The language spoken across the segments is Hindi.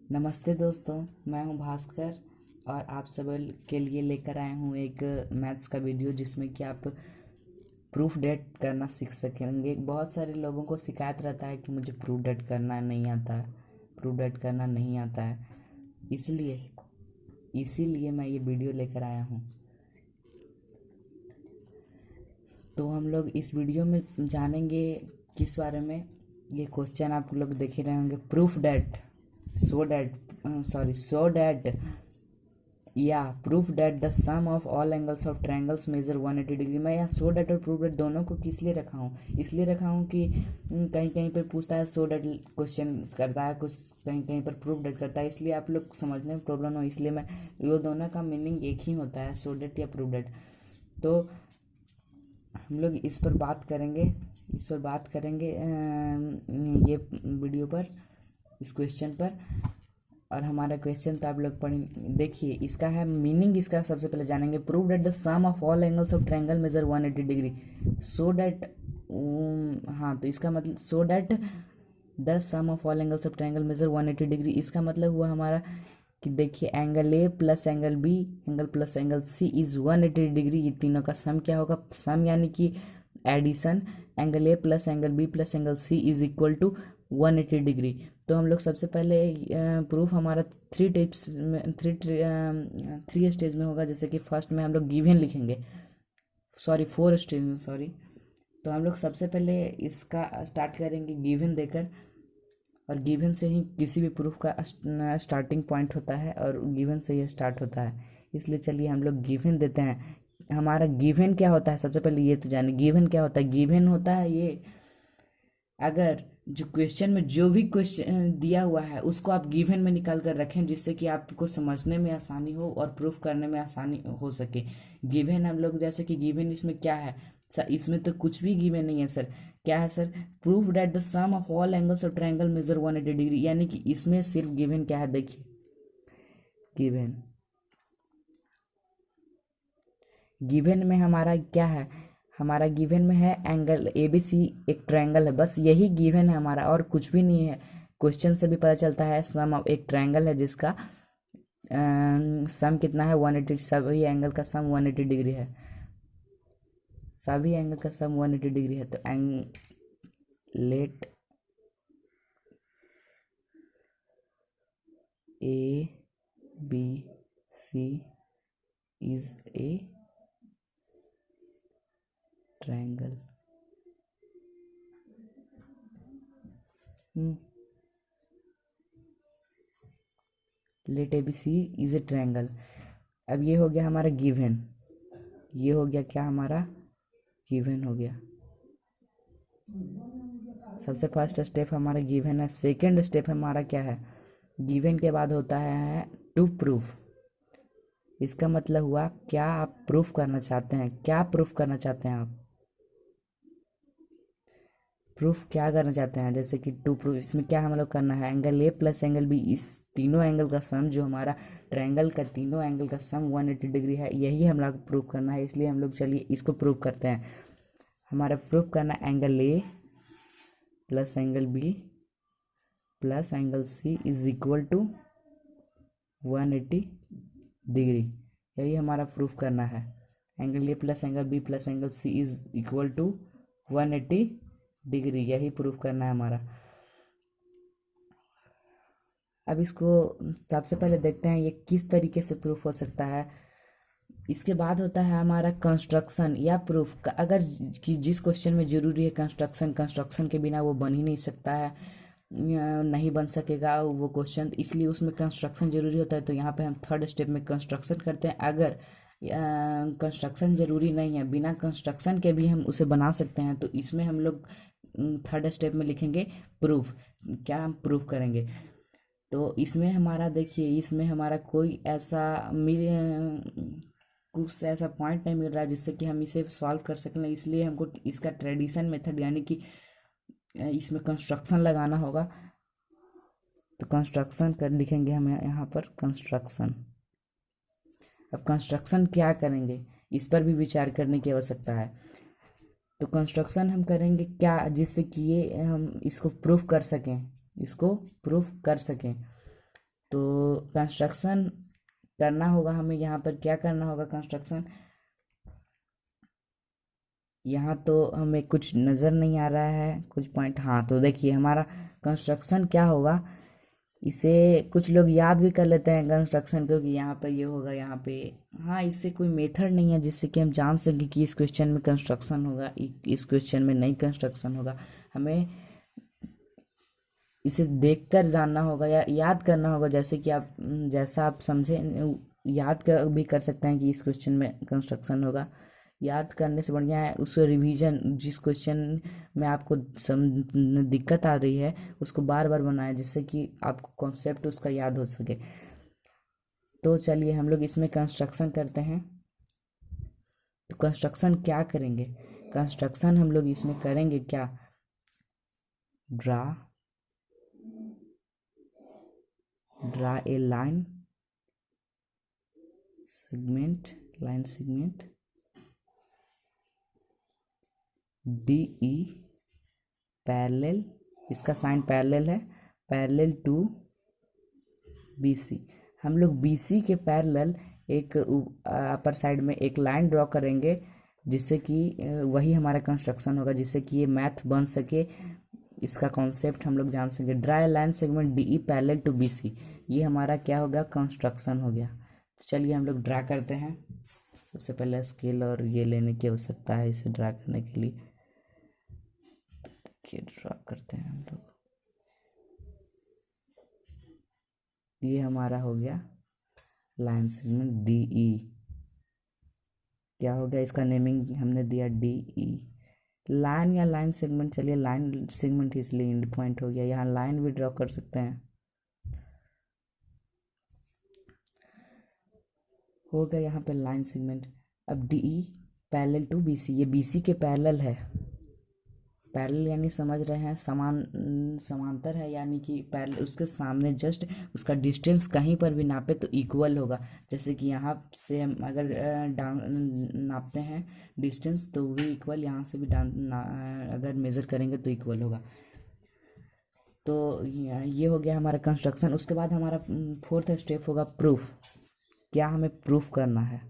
नमस्ते दोस्तों, मैं हूं भास्कर और आप सब के लिए लेकर आया हूं एक मैथ्स का वीडियो जिसमें कि आप प्रूफ डेट करना सीख सकेंगे। बहुत सारे लोगों को शिकायत रहता है कि मुझे प्रूफ डेट करना नहीं आता है, प्रूफ डेट करना नहीं आता है। इसलिए इसीलिए मैं ये वीडियो लेकर आया हूं। तो हम लोग इस वीडियो में जानेंगे किस बारे में। ये क्वेश्चन आप लोग देख ही रहे होंगे, प्रूफ डेट सो डैट या proof that the sum of all angles of triangles measure 180 degree. मैं यहाँ सो डेट और प्रूफ डेट दोनों को किस लिए रखा हूँ? इसलिए रखा हूँ कि कहीं कहीं पर पूछता है सो डेट क्वेश्चन करता है, कुछ कहीं कहीं पर प्रूफ डेट करता है, इसलिए आप लोग समझने में प्रॉब्लम हो, इसलिए मैं वो दोनों का मीनिंग एक ही होता है, सो डेट या प्रूफ डेट। तो हम लोग इस पर बात करेंगे ये वीडियो पर, इस क्वेश्चन पर। और हमारा क्वेश्चन तो आप लोग पढ़ देखिए, इसका है मीनिंग। इसका सबसे पहले जानेंगे, prove that the sum of all angles of triangle measure 180 degree. So that हाँ, तो इसका मतलब so that the sum of all angles of triangle measure 180 degree, इसका मतलब हुआ हमारा कि देखिए angle A plus angle B angle plus angle C is 180 degree. ये तीनों का सम क्या होगा? सम यानी कि addition. Angle A plus angle B plus angle C is equal to 180 degree. तो हम लोग सबसे पहले प्रूफ हमारा थ्री टाइप्स में थ्री स्टेज में होगा। जैसे कि फर्स्ट में हम लोग गिवन लिखेंगे, फोर स्टेज में, तो हम लोग सबसे पहले इसका स्टार्ट करेंगे गिवन देकर, और गिवन से ही किसी भी प्रूफ का स्टार्टिंग पॉइंट होता है और गिवन से ही स्टार्ट होता है। इसलिए चलिए हम लोग गिवन देते हैं। हमारा गिवन क्या होता है? सबसे पहले ये तो जाने गिवन क्या होता है। गिवन होता है ये, अगर जो क्वेश्चन में जो भी क्वेश्चन दिया हुआ है उसको आप गिवन में निकाल कर रखें, जिससे कि आपको समझने में आसानी हो और प्रूफ करने में आसानी हो सके। गिवन हम लोग, जैसे कि गिवन इसमें क्या है सर? इसमें तो कुछ भी गिवन नहीं है सर। क्या है sir? Proof that the sum of all angles of triangle measure 180 degree, यानी कि इसमें सिर्फ गिवन क्या है? देखिए गिवन, गिवन में हमारा क्या है? हमारा गिवन में है एंगल ए बी सी, एक ट्रायंगल है, बस यही गिवन है हमारा, और कुछ भी नहीं है। क्वेश्चन से भी पता चलता है सम ऑफ एक ट्रायंगल है जिसका सम कितना है? 180। सभी एंगल का सम 180 डिग्री है, सभी एंगल का सम 180 डिग्री है। तो let A B C is a triangle. Let A B C is a triangle. अब ये हो गया हमारा गिवन, ये हो गया क्या हमारा? गिवन हो गया। सबसे फर्स्ट स्टेप हमारा गिवन है। सेकंड स्टेप हमारा क्या है? गिवन के बाद होता है टू प्रूफ। इसका मतलब हुआ क्या आप प्रूफ करना चाहते हैं, क्या प्रूफ करना चाहते हैं आप? प्रूफ क्या करना चाहते हैं? जैसे कि टू प्रूफ, इसमें क्या हम लोग करना है? Angle A plus angle B, इस तीनों एंगल का सम, जो हमारा ट्रायंगल का तीनों एंगल का सम 180 डिग्री है, यही हम लोग प्रूफ करना है। इसलिए हम लोग चलिए इसको प्रूफ करते हैं। हमारा प्रूफ करना angle A plus angle B plus angle C is equal to 180 degree, यही हमारा प्रूफ करना है। Angle A plus angle B plus angle C is equal to 180 degree, यही प्रूफ करना है हमारा। अब इसको सबसे पहले देखते हैं ये किस तरीके से प्रूफ हो सकता है। इसके बाद होता है हमारा कंस्ट्रक्शन या प्रूफ। अगर कि जिस क्वेश्चन में जरूरी है कंस्ट्रक्शन, कंस्ट्रक्शन के बिना वो बन ही नहीं सकता है, नहीं बन सकेगा वो क्वेश्चन, इसलिए उसमें कंस्ट्रक्शन जरूरी होता है। तो यहाँ पे हम थर्ड स्टेप में कंस्ट्रक्शन करते हैं। अगर कंस्ट्रक्शन जरूरी नहीं है, बिना कंस्ट्रक्शन के भी हम उसे बना सकते हैं, तो इसमें हम लोग थर्ड स्टेप में लिखेंगे प्रूफ। क्या हम प्रूफ करेंगे? तो इसमें हमारा देखिए, इसमें हमारा कोई ऐसा कुछ ऐसा पॉइंट नहीं मिल रहा है जिससे कि हम इसे सॉल्व कर सकें, इसलिए हमको इसका ट्रेडिशन मेथड यानी कि इसमें कंस्ट्रक्शन लगाना होगा। तो कंस्ट्रक्शन कर लिखेंगे हम यहाँ पर कंस्ट्रक्शन। अब कंस्ट्रक्शन क्या करेंगे, इस पर भी विचार करने की आवश्यकता है। तो कंस्ट्रक्शन हम करेंगे क्या, जिससे कि ये हम इसको प्रूफ कर सकें, इसको प्रूफ कर सकें। तो कंस्ट्रक्शन करना होगा हमें। यहाँ पर क्या करना होगा कंस्ट्रक्शन, यहाँ तो हमें कुछ नज़र नहीं आ रहा है कुछ पॉइंट। हाँ तो देखिए हमारा कंस्ट्रक्शन क्या होगा, इसे कुछ लोग याद भी कर लेते हैं कंस्ट्रक्शन, क्योंकि यहाँ पे ये होगा यहाँ पे। हाँ इससे कोई मेथड नहीं है जिससे कि हम जान सकें कि इस क्वेश्चन में कंस्ट्रक्शन होगा, इस क्वेश्चन में नहीं कंस्ट्रक्शन होगा। हमें इसे देखकर जानना होगा या याद करना होगा, जैसे कि आप जैसा आप समझे याद कर भी कर सकते हैं कि इस क्वेश्चन में कंस्ट्रक्शन होगा। याद करने से बढ़िया है उस रिवीजन, जिस क्वेश्चन में आपको दिक्कत आ रही है उसको बार बार बनाएं, जिससे कि आपको कॉन्सेप्ट उसका याद हो सके। तो चलिए हम लोग इसमें कंस्ट्रक्शन करते हैं। तो कंस्ट्रक्शन क्या करेंगे, कंस्ट्रक्शन हम लोग इसमें करेंगे क्या, draw a line segment D E parallel, इसका साइन पैरेलल है, पैरेलल टू बी सी। हम लोग बी सी के पैरेलल एक अपर साइड में एक लाइन ड्रॉ करेंगे, जिससे कि वही हमारा कंस्ट्रक्शन होगा, जिससे कि ये मैथ बन सके, इसका कॉन्सेप्ट हम लोग जान सके। Draw a line segment D E parallel to B C, ये हमारा क्या हो गया, कंस्ट्रक्शन हो गया। तो चलिए हम लोग ड्रा करते हैं। सबसे पहले स्केल और ये लेने की आवश्यकता है इसे ड्रा करने के लिए। ड्रा करते हैं हम लोग, ये हमारा हो गया लाइन सेगमेंट डी ई। क्या हो गया, इसका नेमिंग हमने दिया डी ई। लाइन या लाइन सेगमेंट, चलिए लाइन सेगमेंट इसलिए एंड पॉइंट हो गया, यहाँ लाइन भी ड्रॉ कर सकते हैं। हो गया यहाँ पे लाइन सेगमेंट। अब D E parallel to B C, ये बी सी के पैरेलल है। पैरेलल यानी समझ रहे हैं समांतर है, यानी कि पैरेलल उसके सामने जस्ट उसका डिस्टेंस कहीं पर भी नापे तो इक्वल होगा। जैसे कि यहाँ से हम अगर नापते हैं डिस्टेंस तो भी इक्वल, यहाँ से भी अगर मेज़र करेंगे तो इक्वल होगा। तो ये हो गया हमारा कंस्ट्रक्शन। उसके बाद हमारा फोर्थ स्टेप होगा प्रूफ। क्या हमें प्रूफ करना है,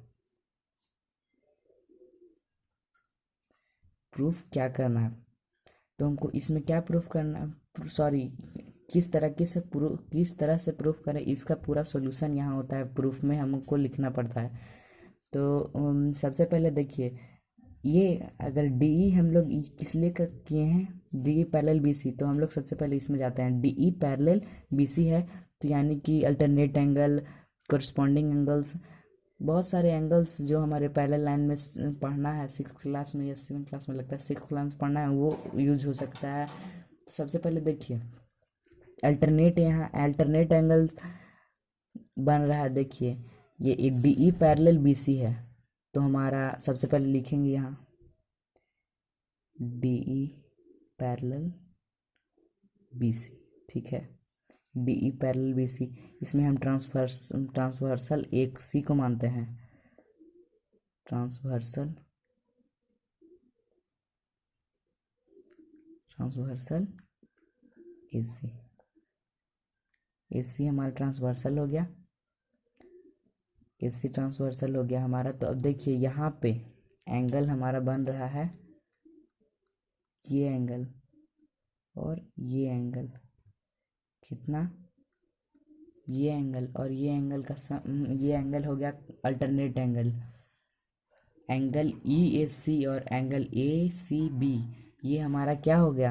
प्रूफ क्या करना है, तो हमको इसमें क्या प्रूफ करना है, सॉरी किस तरह से प्रूफ करें, इसका पूरा सॉल्यूशन यहाँ होता है, प्रूफ में हमको लिखना पड़ता है। तो सबसे पहले देखिए, ये अगर डी ई हम लोग किस लिए किए हैं, D E parallel B C, तो हम लोग सबसे पहले इसमें जाते हैं। D E parallel B C है तो यानी कि अल्टरनेट एंगल, करस्पॉन्डिंग एंगल्स, बहुत सारे एंगल्स जो हमारे पैरेलल लाइन में पढ़ना है 6th क्लास में या 7th क्लास में, लगता है 6th क्लास पढ़ना है, वो यूज हो सकता है। तो सबसे पहले देखिए अल्टरनेट, यहाँ अल्टरनेट एंगल बन रहा है। देखिए ये एक D E parallel B C है, तो हमारा सबसे पहले लिखेंगे यहाँ D E parallel B C, ठीक है, D E parallel B C. इसमें हम ट्रांसवर्सल एक सी को मानते हैं, ट्रांसवर्सल एसी, एसी हमारा ट्रांसवर्सल हो गया, एसी ट्रांसवर्सल हो गया हमारा। तो अब देखिए यहाँ पे एंगल हमारा बन रहा है, ये एंगल और ये एंगल, कितना, ये एंगल और ये एंगल का ये एंगल हो गया अल्टरनेट एंगल। एंगल ई ए सी और एंगल ए सी बी, ये हमारा क्या हो गया,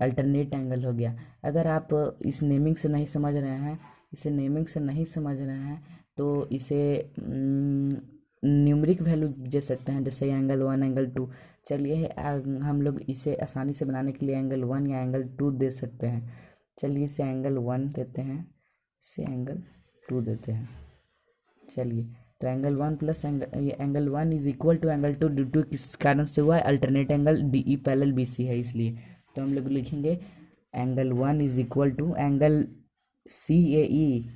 अल्टरनेट एंगल हो गया। अगर आप इस नेमिंग से नहीं समझ रहे हैं, इसे नेमिंग से नहीं समझ रहे हैं तो इसे न्यूमरिक वैल्यू दे सकते हैं, जैसे एंगल 1 एंगल 2। चलिए हम लोग इसे आसानी से बनाने के लिए एंगल 1 या एंगल 2 दे सकते हैं। चलिए इसे एंगल 1 देते हैं, इसे एंगल 2 देते हैं। चलिए तो angle 1 plus angle 1 is equal to angle 2, due to किस कारण से हुआ है, alternate angle D E parallel B C है इसलिए। तो हम लोग लिखेंगे angle 1 is equal to angle C A E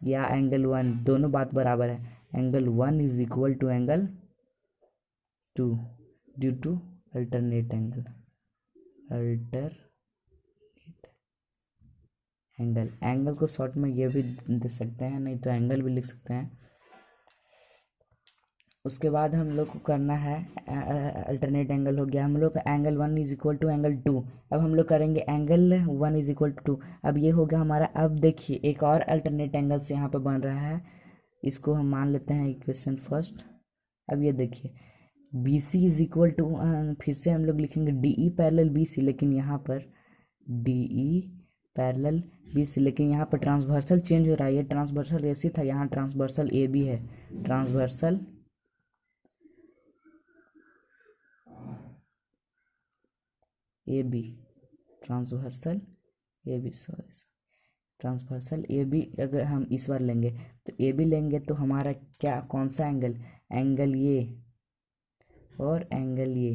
या एंगल 1, दोनों बात बराबर है। Angle 1 is equal to angle 2 due to alternate angle, alternate angle, angle को शॉर्ट में ये भी दे सकते हैं, नहीं तो एंगल भी लिख सकते हैं। उसके बाद हम लोग को करना है अल्टरनेट एंगल हो गया हम लोग का, angle 1 is equal to angle 2। अब हम लोग करेंगे एंगल 1 इज इक्वल टू 2। अब ये हो गया हमारा। अब देखिए एक और अल्टरनेट एंगल से यहाँ पर बन रहा है, इसको हम मान लेते हैं इक्वेशन फर्स्ट। अब ये देखिए B C is equal to, फिर से हम लोग लिखेंगे D E parallel B C, लेकिन यहाँ पर D E parallel B C, लेकिन यहाँ पर ट्रांसवर्सल चेंज हो रहा है। ये ट्रांसवर्सल ए सी था, यहाँ ट्रांसवर्सल ए बी है। Transversal A B, transversal A B, sorry transversal A B अगर हम इस बार लेंगे तो ए बी लेंगे तो हमारा क्या, कौन सा एंगल, एंगल ये और एंगल ये,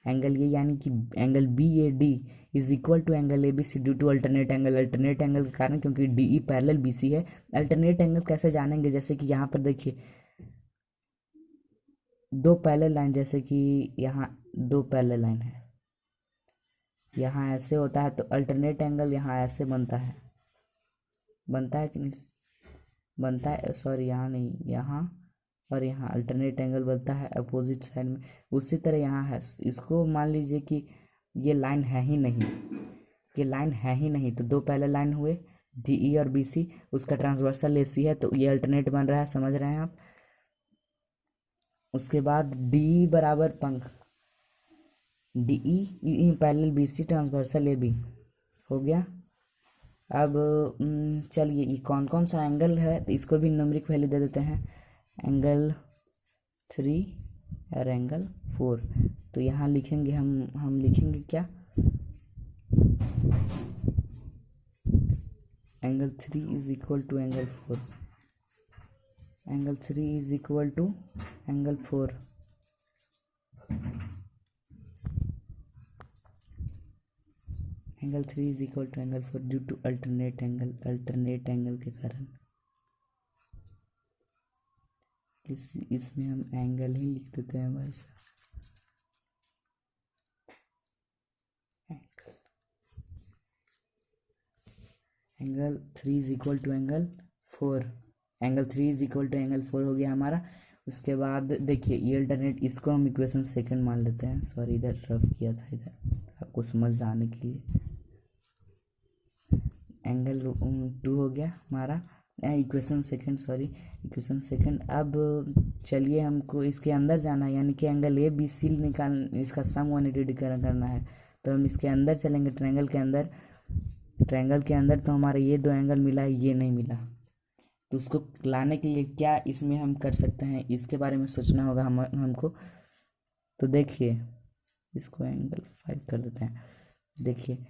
एंगल ये यानी कि angle B A D is equal to angle A B C due to alternate angle. Alternate angle के कारण, क्योंकि D E parallel B C है। अल्टरनेट एंगल कैसे जानेंगे, जैसे कि यहाँ पर देखिए दो पैरेलल लाइन, जैसे कि यहाँ दो पैरेलल लाइन है, यहाँ ऐसे होता है तो अल्टरनेट एंगल यहाँ ऐसे बनता है, बनता है कि नहीं बनता है, सॉरी यहाँ नहीं, यहाँ और यहाँ अल्टरनेट एंगल बनता है अपोजिट साइड में। उसी तरह यहाँ है, इसको मान लीजिए कि ये लाइन है ही नहीं, ये लाइन है ही नहीं, तो दो पहले लाइन हुए डी ई और बी सी, उसका ट्रांसवर्सल ए सी है, तो ये अल्टरनेट बन रहा है, समझ रहे हैं आप। उसके बाद डी बराबर पंख, D E parallel B C transversal A B हो गया। अब चलिए ये कौन कौन सा एंगल है तो इसको भी न्यूमेरिक वैल्यू दे देते हैं, एंगल 3 और एंगल 4। तो यहाँ लिखेंगे हम लिखेंगे क्या, angle 3 is equal to angle 4, angle 3 is equal to angle 4। Angle 3 is equal to angle 4 due to alternate angle, alternate angle के कारण इसमें हम एंगल ही लिख देते हैं भाई साहब। Angle 3 is equal to angle 4, angle 3 is equal to angle 4 हो गया हमारा। उसके बाद देखिए ये अल्टरनेट, इसको हम इक्वेशन सेकंड मान लेते हैं, सॉरी इधर रफ किया था, इधर आपको समझ आने के लिए। एंगल 2 हो गया हमारा, equation second, sorry equation second. अब चलिए हमको इसके अंदर जाना है, यानी कि एंगल ए बी सी निकाल, इसका सम 180 डिग्री करना है। तो हम इसके अंदर चलेंगे, ट्रायंगल के अंदर, ट्रायंगल के अंदर तो हमारे ये दो एंगल मिला है, ये नहीं मिला, तो उसको लाने के लिए क्या इसमें हम कर सकते हैं, इसके बारे में सोचना होगा हमको। तो देखिए इसको एंगल 5 कर देते हैं। देखिए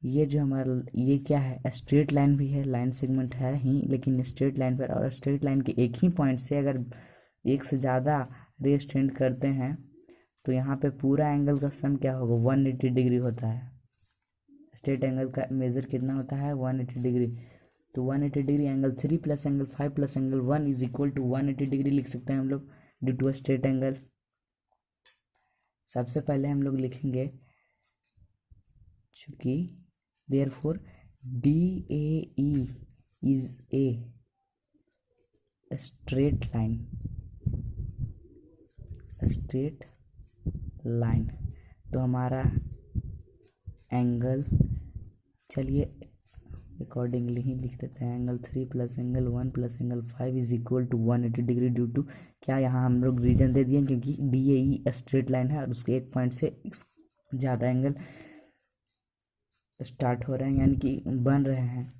ये जो हमारा ये क्या है, स्ट्रेट लाइन भी है, लाइन सेगमेंट है ही, लेकिन स्ट्रेट लाइन पर, और स्ट्रेट लाइन के एक ही पॉइंट से अगर एक से ज़्यादा रे एक्सटेंड करते हैं तो यहाँ पे पूरा एंगल का सम क्या होगा, 180 डिग्री होता है। स्ट्रेट एंगल का मेजर कितना होता है, 180 डिग्री। तो 180 degree angle 3 plus angle 5 plus angle 1 is equal to 180 degree लिख सकते हैं हम लोग ड्यू टू स्ट्रेट एंगल। सबसे पहले हम लोग लिखेंगे चूँकि therefore DAE is a straight line, straight line। तो हमारा एंगल, चलिए अकॉर्डिंगली ही लिख देते हैं, angle 3 plus angle 1 plus angle 5 is equal to 180 degree due to क्या, यहाँ हम लोग रीजन दे दिए क्योंकि DAE स्ट्रेट लाइन है और उसके एक पॉइंट से ज़्यादा एंगल स्टार्ट हो रहे हैं, यानी कि बन रहे हैं,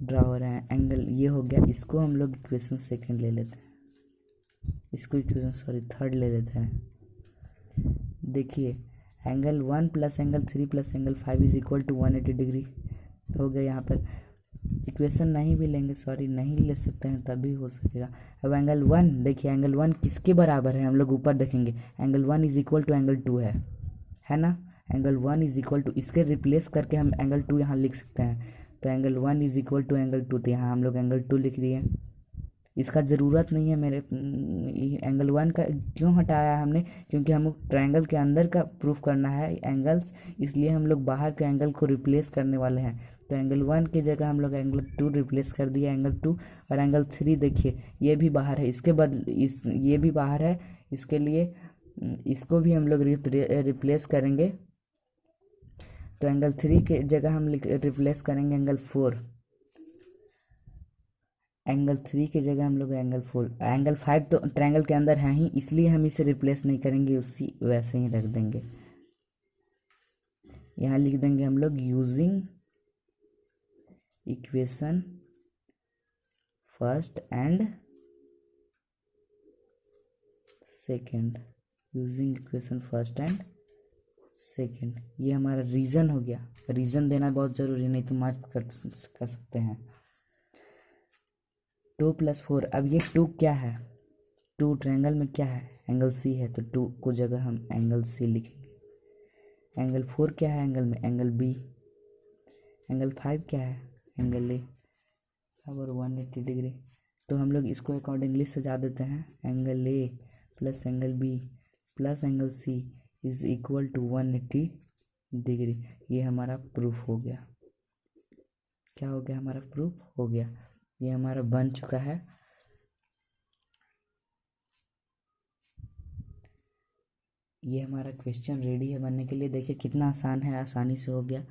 ड्रा हो रहे हैं एंगल। ये हो गया, इसको हम लोग इक्वेशन सेकंड ले लेते हैं, इसको इक्वेशन सॉरी थर्ड ले लेते हैं। देखिए angle 1 plus angle 3 plus angle 5 is equal to 180 degree हो गया। यहाँ पर इक्वेशन नहीं भी लेंगे, सॉरी नहीं ले सकते हैं, तभी हो सकेगा। अब एंगल 1 देखिए, एंगल 1 किसके बराबर है, हम लोग ऊपर देखेंगे, angle 1 is equal to angle 2 है ना। एंगल 1 इज इक्वल टू, इसके रिप्लेस करके हम एंगल 2 यहाँ लिख सकते हैं। तो angle 1 is equal to angle 2, तो यहाँ हम लोग एंगल 2 लिख दिए। इसका ज़रूरत नहीं है मेरे एंगल 1 का क्यों हटाया हमने, क्योंकि हम ट्रायंगल के अंदर का प्रूफ करना है एंगल्स, इसलिए हम लोग बाहर के एंगल को रिप्लेस करने वाले हैं। तो एंगल 1 की जगह हम लोग एंगल 2 रिप्लेस कर दिया, एंगल 2। और एंगल 3 देखिए ये भी बाहर है, इसके बदले ये भी बाहर है, इसके लिए इसको भी हम लोग रिप्लेस करेंगे। तो एंगल 3 के जगह हम रिप्लेस करेंगे एंगल 4, एंगल 3 की जगह हम लोग एंगल 4, एंगल 5 तो ट्रायंगल के अंदर है ही, इसलिए हम इसे रिप्लेस नहीं करेंगे, उसी वैसे ही रख देंगे। यहाँ लिख देंगे हम लोग using equation first and second, using equation first and second. ये हमारा रीजन हो गया, रीजन देना बहुत ज़रूरी, नहीं तो मार्क कर सकते हैं। 2 + 4, अब ये 2 क्या है, 2 ट्रायंगल में क्या है, एंगल सी है, तो 2 को जगह हम एंगल सी लिखेंगे। एंगल 4 क्या है एंगल में, एंगल बी। एंगल 5 क्या है, एंगल ए बराबर 180 डिग्री। तो हम लोग इसको अकॉर्डिंगली सजा देते हैं, angle A plus angle B plus angle C is equal to 180 degree. ये हमारा प्रूफ हो गया। क्या हो गया, हमारा प्रूफ हो गया, ये हमारा बन चुका है। ये हमारा क्वेश्चन रेडी है बनने के लिए। देखिए कितना आसान है, आसानी से हो गया,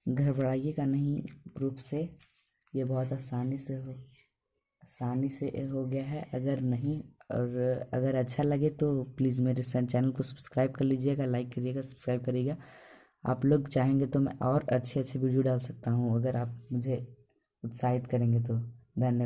घबराइएगा नहीं प्रूफ से, ये बहुत आसानी से हो गया है। अगर नहीं, और अगर अच्छा लगे तो प्लीज़ मेरे चैनल को सब्सक्राइब कर लीजिएगा, लाइक करिएगा, सब्सक्राइब करिएगा। आप लोग चाहेंगे तो मैं और अच्छे अच्छे वीडियो डाल सकता हूँ, अगर आप मुझे उत्साहित करेंगे तो। धन्यवाद।